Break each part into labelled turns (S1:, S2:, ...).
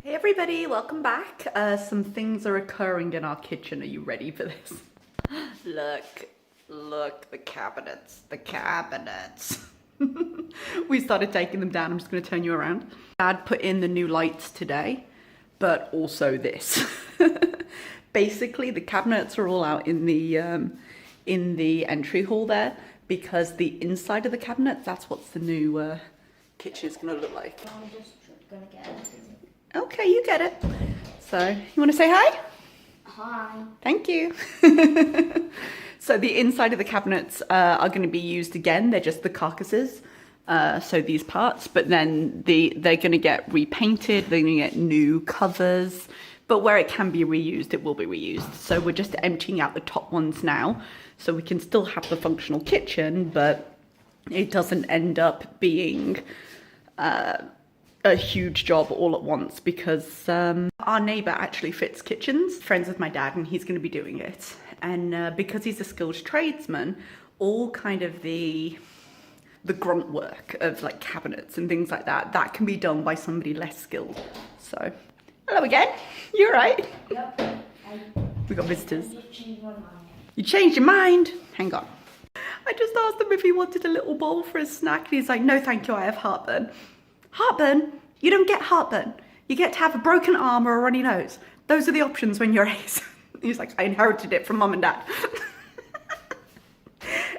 S1: Hey everybody, welcome back. Some things are occurring in our kitchen. Are you ready for this? Look, the cabinets. We started taking them down. I'm just going to turn you around. Dad put in the new lights today, but also this. Basically, the cabinets are all out in the entry hall there because the inside of the cabinets, that's what the new kitchen is going to look like.
S2: I'm just gonna get it.
S1: Okay, you get it. So, you want to say hi?
S2: Hi.
S1: Thank you. So the inside of the cabinets are going to be used again. They're just the carcasses, so these parts. But then they're going to get repainted. They're going to get new covers. But where it can be reused, it will be reused. So we're just emptying out the top ones now, so we can still have the functional kitchen, but it doesn't end up being a huge job all at once because our neighbour actually fits kitchens, friends with my dad, and he's going to be doing it. And because he's a skilled tradesman, all kind of the grunt work of like cabinets and things like that, that can be done by somebody less skilled. So, hello again. You're right.
S2: Yep.
S1: We got visitors.
S2: You changed my mind.
S1: You changed your mind? Hang on. I just asked him if he wanted a little bowl for his snack, and he's like, no thank you, I have heartburn. Heartburn? You don't get heartburn. You get to have a broken arm or a runny nose. Those are the options when you're Ace. He's like, I inherited it from mum and dad.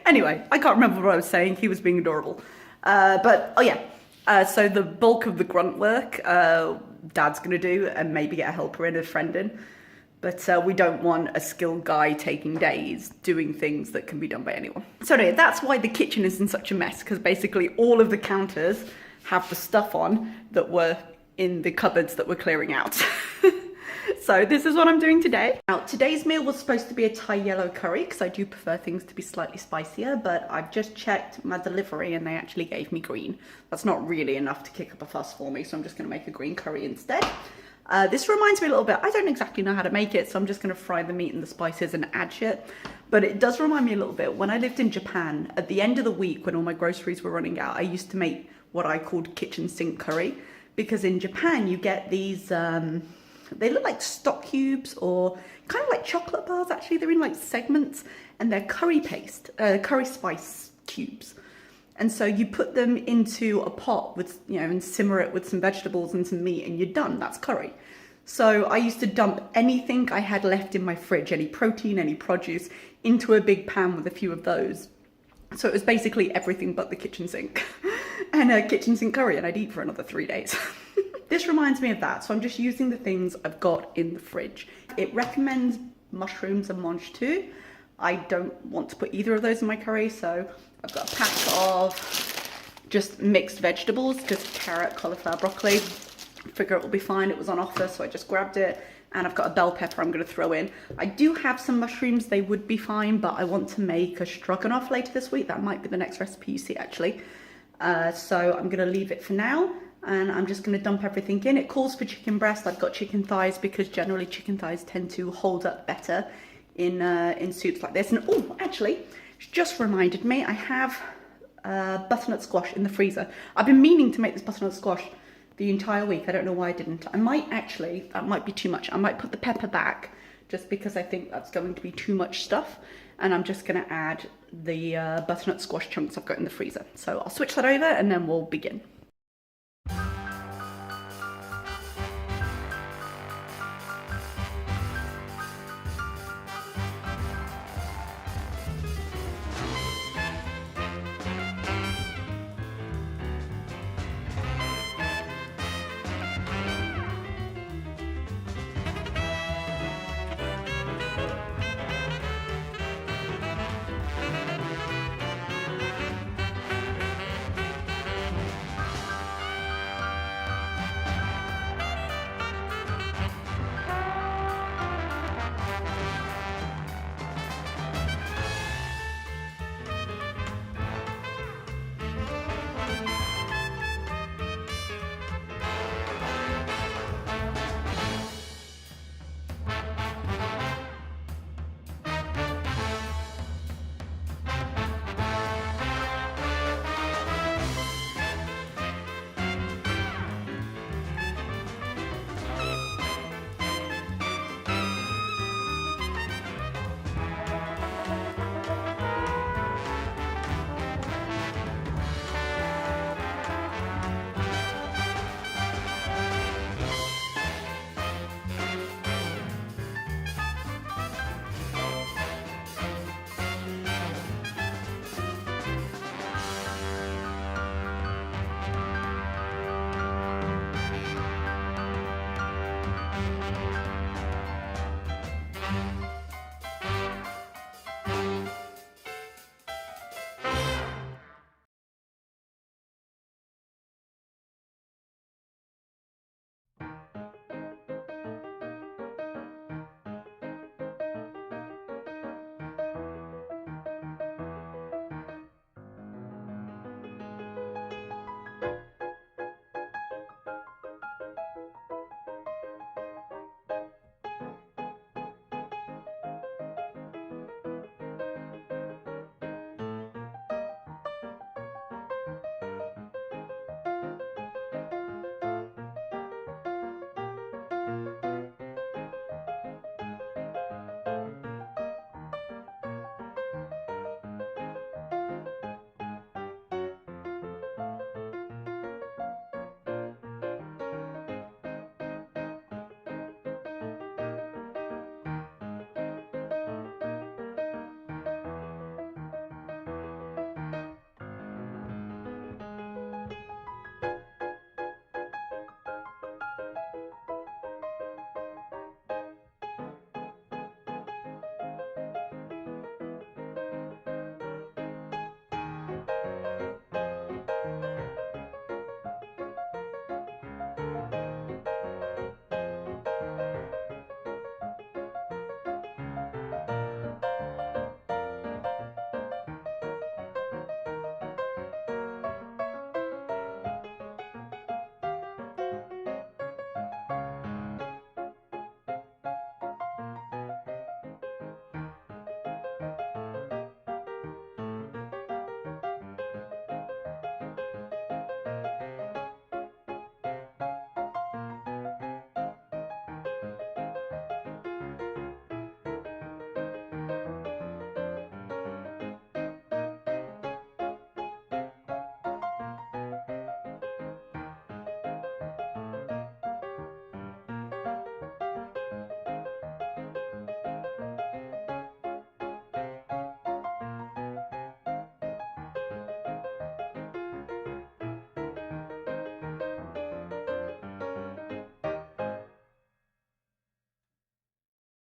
S1: Anyway, I can't remember what I was saying. He was being adorable. But, oh yeah. So the bulk of the grunt work, Dad's going to do, and maybe get a helper in, a friend in. But we don't want a skilled guy taking days doing things that can be done by anyone. So anyway, that's why the kitchen is in such a mess, because basically all of the counters have the stuff on that were in the cupboards that we're clearing out. So this is what I'm doing today. Now, today's meal was supposed to be a Thai yellow curry because I do prefer things to be slightly spicier, but I've just checked my delivery and they actually gave me green. That's not really enough to kick up a fuss for me, so I'm just going to make a green curry instead. This reminds me a little bit, I don't exactly know how to make it, so I'm just going to fry the meat and the spices and add shit. But it does remind me a little bit, when I lived in Japan, at the end of the week when all my groceries were running out, I used to make what I called kitchen sink curry, because in Japan you get these, they look like stock cubes or kind of like chocolate bars actually. They're in like segments and they're curry paste, curry spice cubes. And so you put them into a pot with, you know, and simmer it with some vegetables and some meat and you're done. That's curry. So I used to dump anything I had left in my fridge, any protein, any produce, into a big pan with a few of those. So it was basically everything but the kitchen sink and a kitchen sink curry, and I'd eat for another 3 days. This reminds me of that. So I'm just using the things I've got in the fridge. It recommends mushrooms and mange too. I don't want to put either of those in my curry, so I've got a pack of just mixed vegetables, just carrot, cauliflower, broccoli. Figure it will be fine. It was on offer, so I just grabbed it. And I've got a bell pepper I'm going to throw in. I do have some mushrooms. They would be fine, but I want to make a stroganoff later this week. That might be the next recipe you see, actually. So I'm going to leave it for now. And I'm just going to dump everything in. It calls for chicken breast. I've got chicken thighs because generally chicken thighs tend to hold up better in soups like this. And oh, actually, it's just reminded me, I have butternut squash in the freezer. I've been meaning to make this butternut squash the entire week. I don't know why I didn't. I might actually, that might be too much. I might put the pepper back just because I think that's going to be too much stuff. And I'm just going to add the butternut squash chunks I've got in the freezer. So I'll switch that over and then we'll begin.